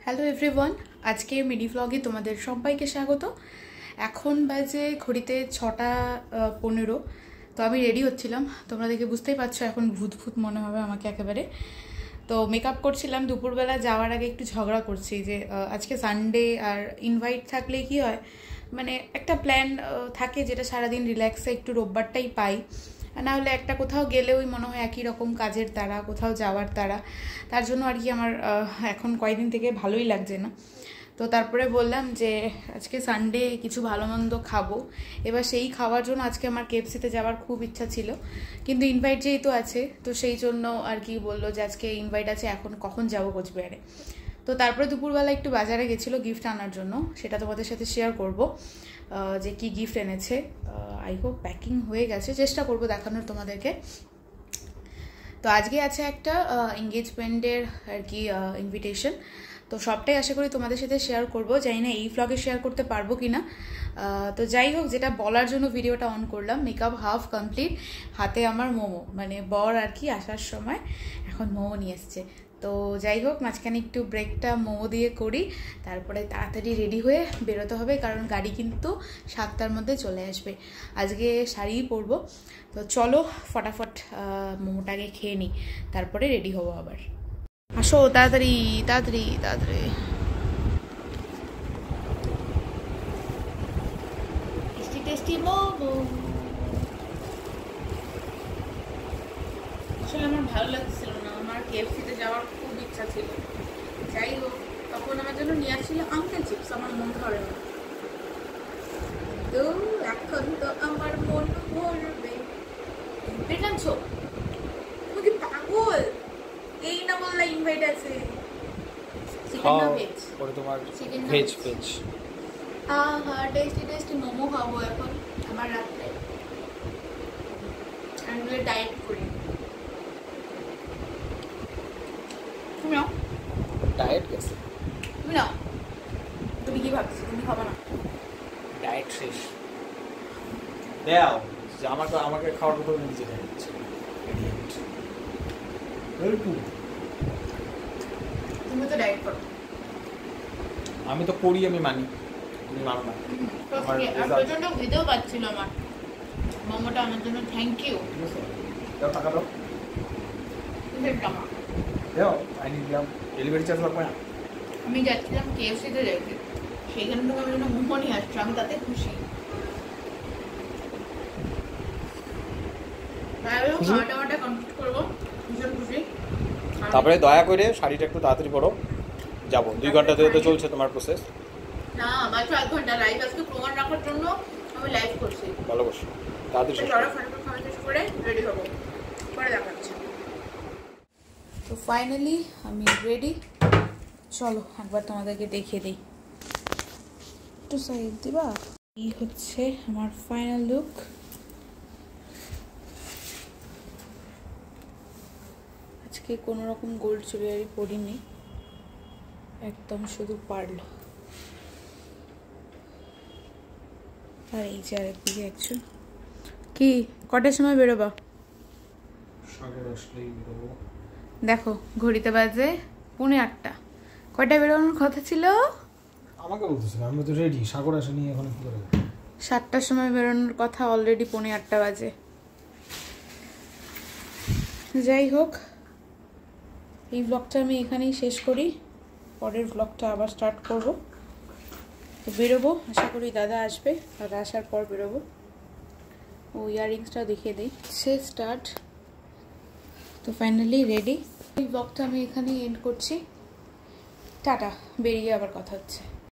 Hello everyone, আজকে mini ভ্লগে তোমাদের সবাইকে স্বাগত। এখন বাজে ঘড়িতে 6:15। তো আমি রেডি হচ্ছিলাম, তোমরা দেখে বুঝতেই পারছো এখন ভূত ভূত মনে হবে আমাকে একেবারে। তো মেকআপ করছিলাম, দুপুরবেলা যাওয়ার আগে একটু ঝগড়া করছি যে আজকে সানডে আর ইনভাইট থাকলে কি হয়, মানে একটা প্ল্যান থাকে যেটা সারাদিন রিল্যাক্সে একটু রোববারটাই পাই, না হলে একটা কোথাও গেলে ওই মনে হয় একই রকম কাজের তারা, কোথাও যাওয়ার তারা। তার জন্য আর কি আমার এখন কয়েকদিন থেকে ভালোই লাগছে না। তো তারপরে বললাম যে আজকে সানডে কিছু ভালো মন্দ খাবো। এবার সেই খাওয়ার জন্য আজকে আমার কেএফসিতে যাওয়ার খুব ইচ্ছা ছিল, কিন্তু ইনভাইট যেহেতু আছে তো সেই জন্য আর কি বললো যে আজকে ইনভাইট আছে, এখন কখন যাবো কোচবিহারে। তো তারপরে দুপুরবেলা একটু বাজারে গেছিলো গিফট আনার জন্য, সেটা তোমাদের সাথে শেয়ার করব যে কি গিফট এনেছে। আই হোপ প্যাকিং হয়ে গেছে, চেষ্টা করব দেখানোর তোমাদেরকে। তো আজকে আছে একটা এঙ্গেজমেন্টের আর কি ইনভিটেশন, তো সবটাই আশা করি তোমাদের সাথে শেয়ার করব। জানি না এই ভ্লগে শেয়ার করতে পারবো কি না। তো যাই হোক, যেটা বলার জন্য ভিডিওটা অন করলাম, মেকআপ হাফ কমপ্লিট, হাতে আমার মোমো, মানে বর আর কি আসার সময় এখন মোমো নিয়ে এসছে। তো যাই হোক, মাঝখানে একটু ব্রেকটা মোমো দিয়ে করি, তারপরে তাড়াতাড়ি রেডি হয়ে বেরোতে হবে, কারণ গাড়ি কিন্তু 7টার মধ্যে চলে আসবে। আজকে শাড়িই পরবো। তো চলো ফটাফট মোমোটাকে খেয়ে নিই, তারপরে রেডি হবো আবার। আসো তাড়াতাড়ি তাড়াতাড়ি তাড়াতাড়ি। Tasty tasty momo. আসলে আমার ভালো লাগছিল না, আমার কেএফসিতে যাওয়ার খুব ইচ্ছা ছিল। যাই হোক, তখন আমার জন্য নিয়ে আসছিল আঙ্কেল চিপস, আমার মন ধরে না। তো এখন তো আমার মন ভরবে। দেখছো তুমি কি পাগল? এই না বললা ইনভাইট আছে। চিকেন না ভেজ? পরে তোমার চিকেন ভেজ ভেজ। হ্যাঁ, টেস্টি টেস্টি মোমো খাবো এখন আবার রাত্রে। আমি ডায়েট করি। তুমি নাও। ডায়েট গেছে? তুমি নাও। তুমি কি ভাবছো তুমি খাবো না? ডায়েট শেষ। দাও যে আমাকে খাওয়ার কথা নিজে খাচ্ছে। তুমি তো ডায়েট করো। আমি তো করি, আমি মানি, তুমি মানো না। প্রচন্ড খিদেও পাচ্ছিল আমার, মোমোটা আমার জন্য থ্যাংক ইউ। দাও টাকা দাও। দাও আইনি দিলাম, ডেলিভারি চার্জ লাগবে না। আমি যাচ্ছিলাম কেএফসিতে যাইতে, সেইখানে তুমি আমার জন্য মোমো নিয়ে আসছো, আমি তাতে খুশি। খাওয়াটা কমপ্লিট করবো, ভীষণ খুশি। তারপরে দয়া করে শাড়িটা একটু তাড়াতাড়ি পরো, যাবো 2 ঘন্টা ধরে তো চলছে তোমার প্রসেস। না মাত্র 1 ঘন্টা লাইভ, আজকে প্রমাণ রাখার জন্য আমি লাইভ করছি। ভালো বসো, তাড়াতাড়ি শেষ চলো ফটাফট খাওয়া শেষ করে রেডি হবো, পরে দেখাচ্ছি। তো ফাইনালি আমি রেডি, চলো একবার তোমাদেরকে দেখিয়ে দিই। একটু সাইড দিবা। এই হচ্ছে আমার ফাইনাল লুক। আজকে কোনো রকম গোল্ড জুয়েলারি পরিনি, একদম শুধু পারল। আর এই যে আরেকদিকে একজন। কি কটার সময় বেরোবা? দেখো ঘড়িতে বাজে 8:15। কয়টা বেরোনোর কথা ছিল? আমাকে বলতেছিল আমি তো রেডি, সাগর আসেনি এখন কি করে? 7টার সময় বেরোনোর কথা, অলরেডি 8:15 বাজে। যাই হোক, এই ব্লগটা আমি এখানেই শেষ করি, পরের ব্লগটা আবার স্টার্ট করব। তো বেরোবো, আশা করি দাদা আসবে, দাদা আসার পর বেরোবো। ও ইয়াররিংসটা দেখিয়ে দিই, সে স্টার্ট। তো ফাইনালি রেডি। এই ব্লগটা আমি এখানেই এন্ড করছি। টাটা, বেরিয়ে আবার কথা হচ্ছে।